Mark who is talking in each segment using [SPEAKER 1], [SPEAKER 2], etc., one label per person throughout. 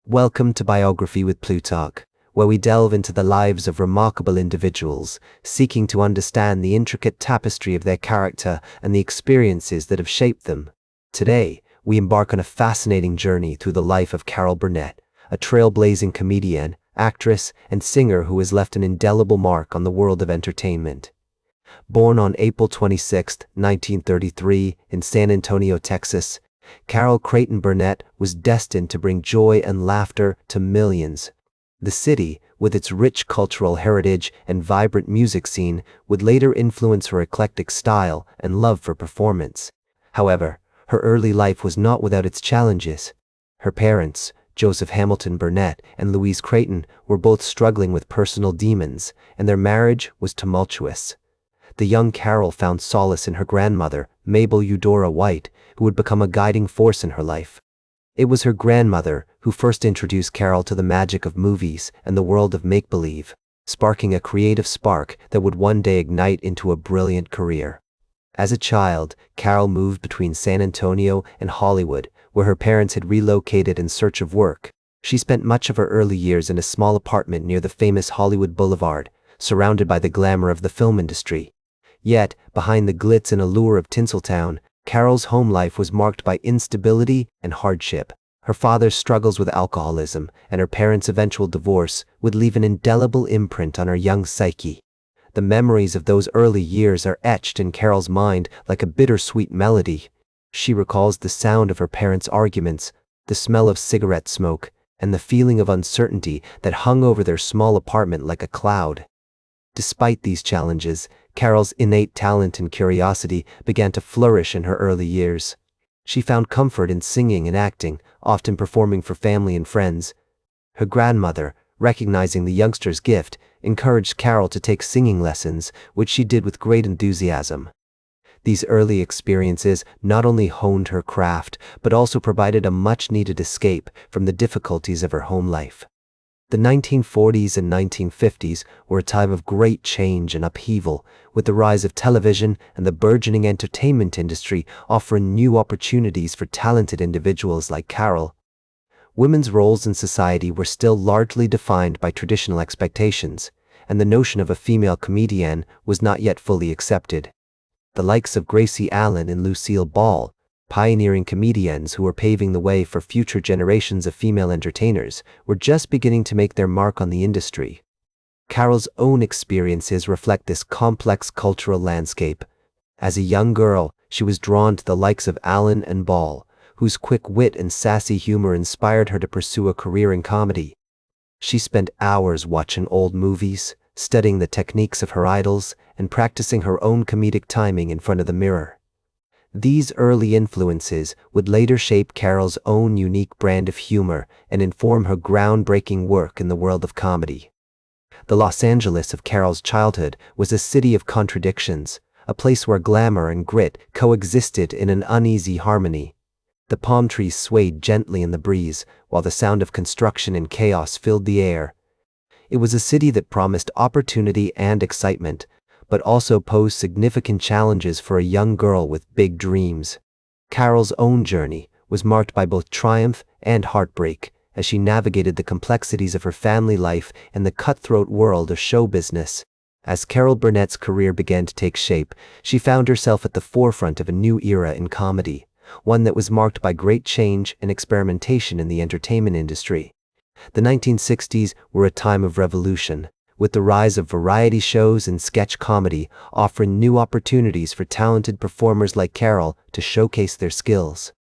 [SPEAKER 1] Welcome to Biography with Plutarch, where we delve into the lives of remarkable individuals, seeking to understand the intricate tapestry of their character and the experiences that have shaped them. Today, we embark on a fascinating journey through the life of Carol Burnett, a trailblazing comedian, actress, and singer who has left an indelible mark on the world of entertainment. Born on April 26, 1933, in San Antonio, Texas, Carol Creighton Burnett was destined to bring joy and laughter to millions. The city, with its rich cultural heritage and vibrant music scene, would later influence her eclectic style and love for performance. However, her early life was not without its challenges. Her parents, Joseph Hamilton Burnett and Louise Creighton, were both struggling with personal demons, and their marriage was tumultuous. The young Carol found solace in her grandmother, Mabel Eudora White, who would become a guiding force in her life. It was her grandmother who first introduced Carol to the magic of movies and the world of make-believe, sparking a creative spark that would one day ignite into a brilliant career. As a child, Carol moved between San Antonio and Hollywood, where her parents had relocated in search of work. She spent much of her early years in a small apartment near the famous Hollywood Boulevard, surrounded by the glamour of the film industry. Yet, behind the glitz and allure of Tinseltown, Carol's home life was marked by instability and hardship. Her father's struggles with alcoholism and her parents' eventual divorce would leave an indelible imprint on her young psyche. The memories of those early years are etched in Carol's mind like a bittersweet melody. She recalls the sound of her parents' arguments, the smell of cigarette smoke, and the feeling of uncertainty that hung over their small apartment like a cloud. Despite these challenges, Carol's innate talent and curiosity began to flourish in her early years. She found comfort in singing and acting, often performing for family and friends. Her grandmother, recognizing the youngster's gift, encouraged Carol to take singing lessons, which she did with great enthusiasm. These early experiences not only honed her craft, but also provided a much-needed escape from the difficulties of her home life. The 1940s and 1950s were a time of great change and upheaval, with the rise of television and the burgeoning entertainment industry offering new opportunities for talented individuals like Carol. Women's roles in society were still largely defined by traditional expectations, and the notion of a female comedian was not yet fully accepted. The likes of Gracie Allen and Lucille Ball, pioneering comedians who were paving the way for future generations of female entertainers, were just beginning to make their mark on the industry. Carol's own experiences reflect this complex cultural landscape. As a young girl, she was drawn to the likes of Allen and Ball, whose quick wit and sassy humor inspired her to pursue a career in comedy. She spent hours watching old movies, studying the techniques of her idols, and practicing her own comedic timing in front of the mirror. These early influences would later shape Carol's own unique brand of humor and inform her groundbreaking work in the world of comedy. The Los Angeles of Carol's childhood was a city of contradictions, a place where glamour and grit coexisted in an uneasy harmony. The palm trees swayed gently in the breeze, while the sound of construction and chaos filled the air. It was a city that promised opportunity and excitement, but also posed significant challenges for a young girl with big dreams. Carol's own journey was marked by both triumph and heartbreak as she navigated the complexities of her family life and the cutthroat world of show business. As Carol Burnett's career began to take shape, she found herself at the forefront of a new era in comedy, one that was marked by great change and experimentation in the entertainment industry. The 1960s were a time of revolution, with the rise of variety shows and sketch comedy offering new opportunities for talented performers like Carol to showcase their skills.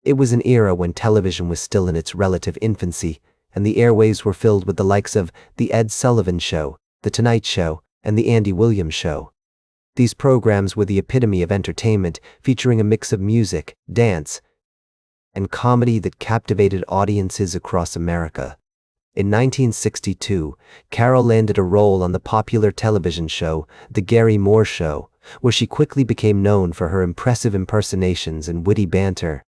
[SPEAKER 1] It was an era when television was still in its relative infancy, and the airwaves were filled with the likes of The Ed Sullivan Show, The Tonight Show, and The Andy Williams Show. These programs were the epitome of entertainment, featuring a mix of music, dance, and comedy that captivated audiences across America. In 1962, Carol landed a role on the popular television show, The Gary Moore Show, where she quickly became known for her impressive impersonations and witty banter.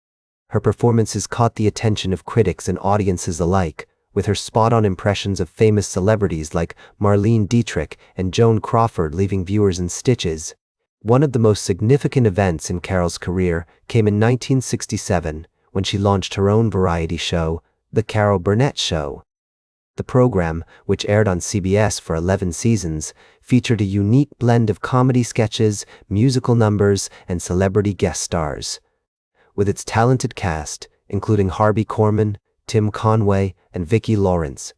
[SPEAKER 1] Her performances caught the attention of critics and audiences alike, with her spot-on impressions of famous celebrities like Marlene Dietrich and Joan Crawford leaving viewers in stitches. One of the most significant events in Carol's career came in 1967, when she launched her own variety show, The Carol Burnett Show. The program, which aired on CBS for 11 seasons, featured a unique blend of comedy sketches, musical numbers, and celebrity guest stars. With its talented cast, including Harvey Korman, Tim Conway, and Vicki Lawrence,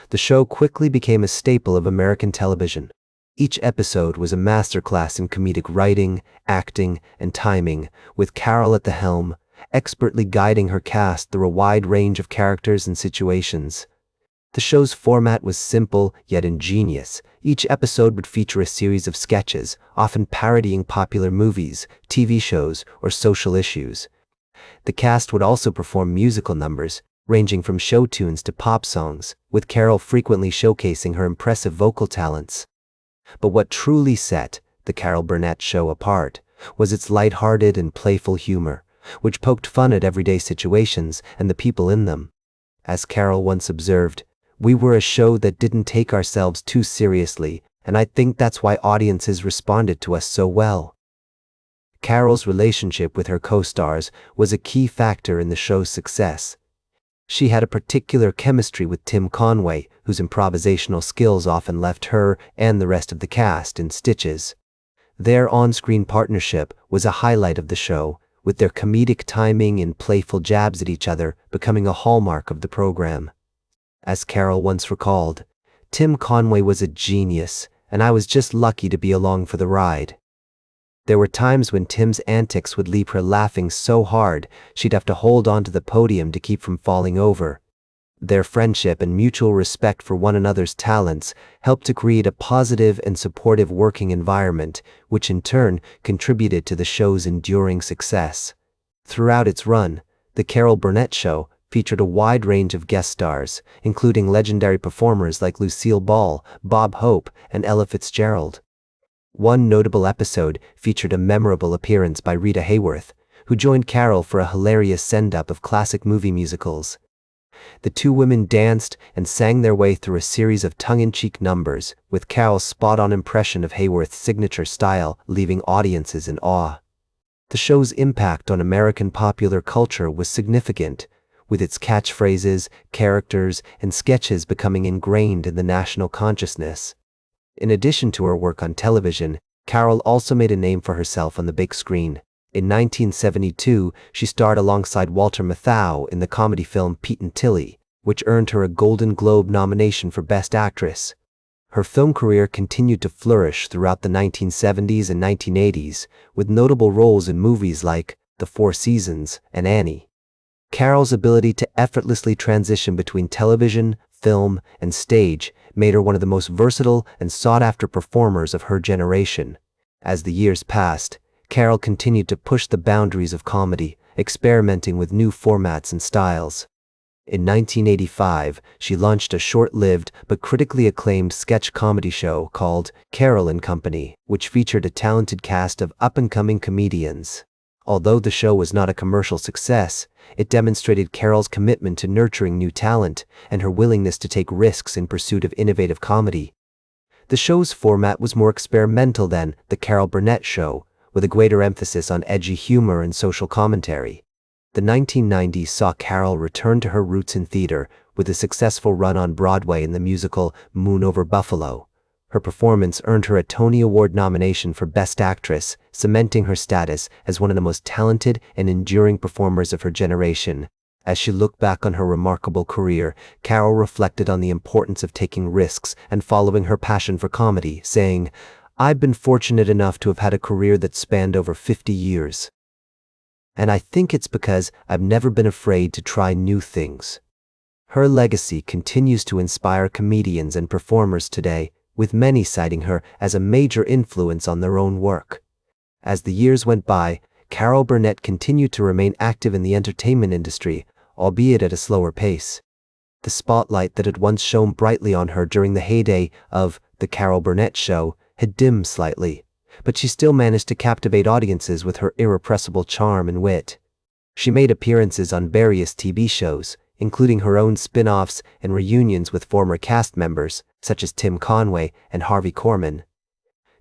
[SPEAKER 1] the show quickly became a staple of American television. Each episode was a masterclass in comedic writing, acting, and timing, with Carol at the helm, expertly guiding her cast through a wide range of characters and situations. The show's format was simple yet ingenious. Each episode would feature a series of sketches, often parodying popular movies, TV shows, or social issues. The cast would also perform musical numbers, ranging from show tunes to pop songs, with Carol frequently showcasing her impressive vocal talents. But what truly set The Carol Burnett Show apart was its lighthearted and playful humor, which poked fun at everyday situations and the people in them. As Carol once observed, "We were a show that didn't take ourselves too seriously, and I think that's why audiences responded to us so well." Carol's relationship with her co-stars was a key factor in the show's success. She had a particular chemistry with Tim Conway, whose improvisational skills often left her and the rest of the cast in stitches. Their on-screen partnership was a highlight of the show, with their comedic timing and playful jabs at each other becoming a hallmark of the program. As Carol once recalled, "Tim Conway was a genius, and I was just lucky to be along for the ride." There were times when Tim's antics would leave her laughing so hard she'd have to hold onto the podium to keep from falling over. Their friendship and mutual respect for one another's talents helped to create a positive and supportive working environment, which in turn contributed to the show's enduring success. Throughout its run, The Carol Burnett Show featured a wide range of guest stars, including legendary performers like Lucille Ball, Bob Hope, and Ella Fitzgerald. One notable episode featured a memorable appearance by Rita Hayworth, who joined Carol for a hilarious send-up of classic movie musicals. The two women danced and sang their way through a series of tongue-in-cheek numbers, with Carol's spot-on impression of Hayworth's signature style leaving audiences in awe. The show's impact on American popular culture was significant, with its catchphrases, characters, and sketches becoming ingrained in the national consciousness. In addition to her work on television, Carol also made a name for herself on the big screen. In 1972, she starred alongside Walter Matthau in the comedy film Pete and Tilly, which earned her a Golden Globe nomination for Best Actress. Her film career continued to flourish throughout the 1970s and 1980s, with notable roles in movies like The Four Seasons and Annie. Carol's ability to effortlessly transition between television, film, and stage made her one of the most versatile and sought-after performers of her generation. As the years passed, Carol continued to push the boundaries of comedy, experimenting with new formats and styles. In 1985, she launched a short-lived but critically acclaimed sketch comedy show called Carol and Company, which featured a talented cast of up-and-coming comedians. Although the show was not a commercial success, it demonstrated Carol's commitment to nurturing new talent and her willingness to take risks in pursuit of innovative comedy. The show's format was more experimental than The Carol Burnett Show, with a greater emphasis on edgy humor and social commentary. The 1990s saw Carol return to her roots in theater with a successful run on Broadway in the musical Moon Over Buffalo. Her performance earned her a Tony Award nomination for Best Actress, cementing her status as one of the most talented and enduring performers of her generation. As she looked back on her remarkable career, Carol reflected on the importance of taking risks and following her passion for comedy, saying, "I've been fortunate enough to have had a career that spanned over 50 years. And I think it's because I've never been afraid to try new things." Her legacy continues to inspire comedians and performers today, with many citing her as a major influence on their own work. As the years went by, Carol Burnett continued to remain active in the entertainment industry, albeit at a slower pace. The spotlight that had once shone brightly on her during the heyday of The Carol Burnett Show had dimmed slightly, but she still managed to captivate audiences with her irrepressible charm and wit. She made appearances on various TV shows, including her own spin-offs and reunions with former cast members, such as Tim Conway and Harvey Korman.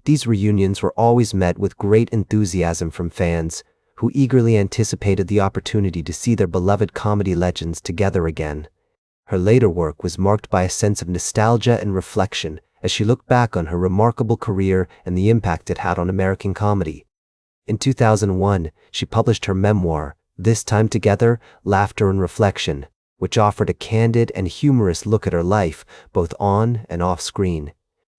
[SPEAKER 1] These reunions were always met with great enthusiasm from fans, who eagerly anticipated the opportunity to see their beloved comedy legends together again. Her later work was marked by a sense of nostalgia and reflection as she looked back on her remarkable career and the impact it had on American comedy. In 2001, she published her memoir, This Time Together, Laughter and Reflection, which offered a candid and humorous look at her life, both on and off screen.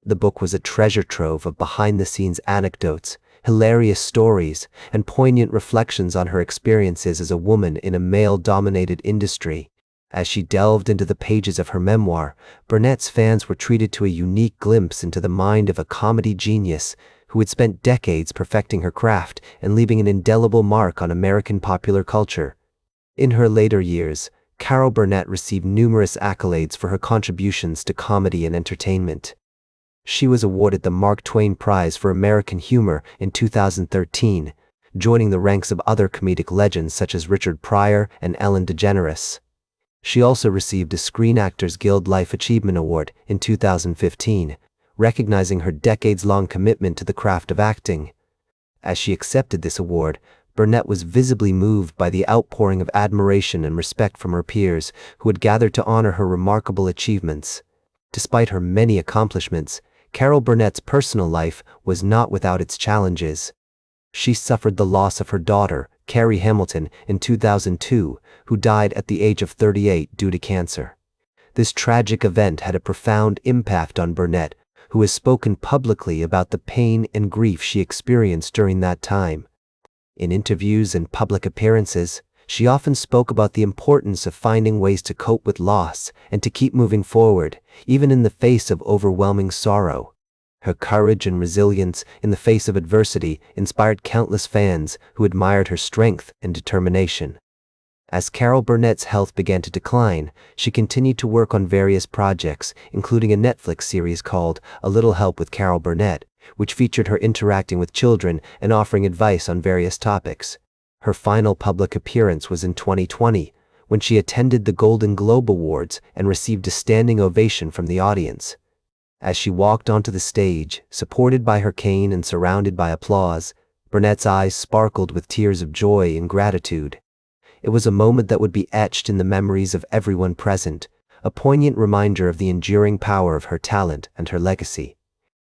[SPEAKER 1] The book was a treasure trove of behind-the-scenes anecdotes, hilarious stories, and poignant reflections on her experiences as a woman in a male-dominated industry. As she delved into the pages of her memoir, Burnett's fans were treated to a unique glimpse into the mind of a comedy genius who had spent decades perfecting her craft and leaving an indelible mark on American popular culture. In her later years, Carol Burnett received numerous accolades for her contributions to comedy and entertainment. She was awarded the Mark Twain Prize for American Humor in 2013, joining the ranks of other comedic legends such as Richard Pryor and Ellen DeGeneres. She also received a Screen Actors Guild Life Achievement Award in 2015, recognizing her decades-long commitment to the craft of acting. As she accepted this award, Burnett was visibly moved by the outpouring of admiration and respect from her peers who had gathered to honor her remarkable achievements. Despite her many accomplishments, Carol Burnett's personal life was not without its challenges. She suffered the loss of her daughter, Carrie Hamilton, in 2002, who died at the age of 38 due to cancer. This tragic event had a profound impact on Burnett, who has spoken publicly about the pain and grief she experienced during that time. In interviews and public appearances, she often spoke about the importance of finding ways to cope with loss and to keep moving forward, even in the face of overwhelming sorrow. Her courage and resilience in the face of adversity inspired countless fans who admired her strength and determination. As Carol Burnett's health began to decline, she continued to work on various projects, including a Netflix series called A Little Help with Carol Burnett, which featured her interacting with children and offering advice on various topics. Her final public appearance was in 2020, when she attended the Golden Globe Awards and received a standing ovation from the audience. As she walked onto the stage, supported by her cane and surrounded by applause, Burnett's eyes sparkled with tears of joy and gratitude. It was a moment that would be etched in the memories of everyone present, a poignant reminder of the enduring power of her talent and her legacy.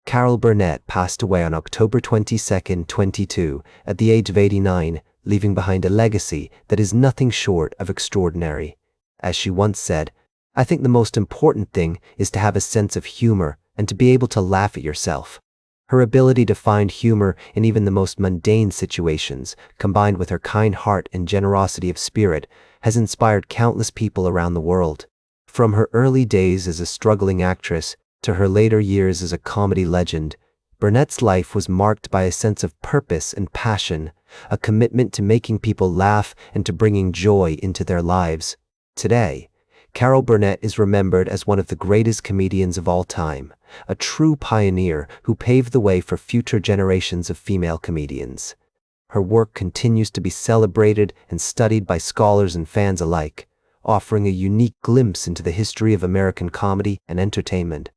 [SPEAKER 1] Carol Burnett passed away on October 22, 2022, at the age of 89, leaving behind a legacy that is nothing short of extraordinary. As she once said, "I think the most important thing is to have a sense of humor and to be able to laugh at yourself." Her ability to find humor in even the most mundane situations, combined with her kind heart and generosity of spirit, has inspired countless people around the world. From her early days as a struggling actress to her later years as a comedy legend, Burnett's life was marked by a sense of purpose and passion, a commitment to making people laugh and to bringing joy into their lives. Today, Carol Burnett is remembered as one of the greatest comedians of all time, a true pioneer who paved the way for future generations of female comedians. Her work continues to be celebrated and studied by scholars and fans alike, offering a unique glimpse into the history of American comedy and entertainment.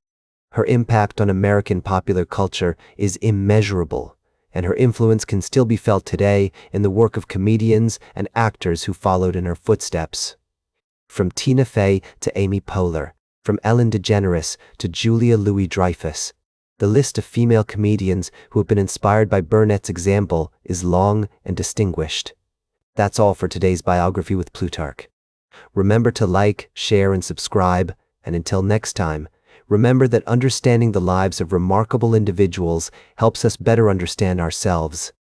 [SPEAKER 1] Her impact on American popular culture is immeasurable, and her influence can still be felt today in the work of comedians and actors who followed in her footsteps. From Tina Fey to Amy Poehler, from Ellen DeGeneres to Julia Louis-Dreyfus, the list of female comedians who have been inspired by Burnett's example is long and distinguished. That's all for today's Biography with Plutarch. Remember to like, share, and subscribe, and until next time, remember that understanding the lives of remarkable individuals helps us better understand ourselves.